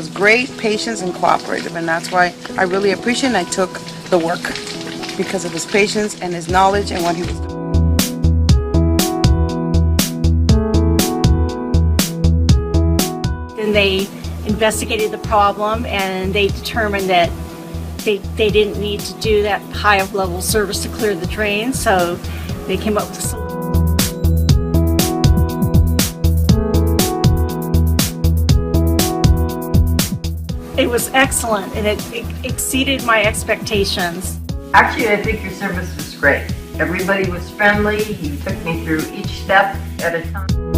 was great, patient, and cooperative, and that's why I really appreciate and I took the work because of his patience and his knowledge and what he was doing. Then they investigated the problem and they determined that they didn't need to do that high level service to clear the drain, so they came up with a solution. It was excellent and it exceeded my expectations. Actually, I think your service was great. Everybody was friendly. You took me through each step at a time.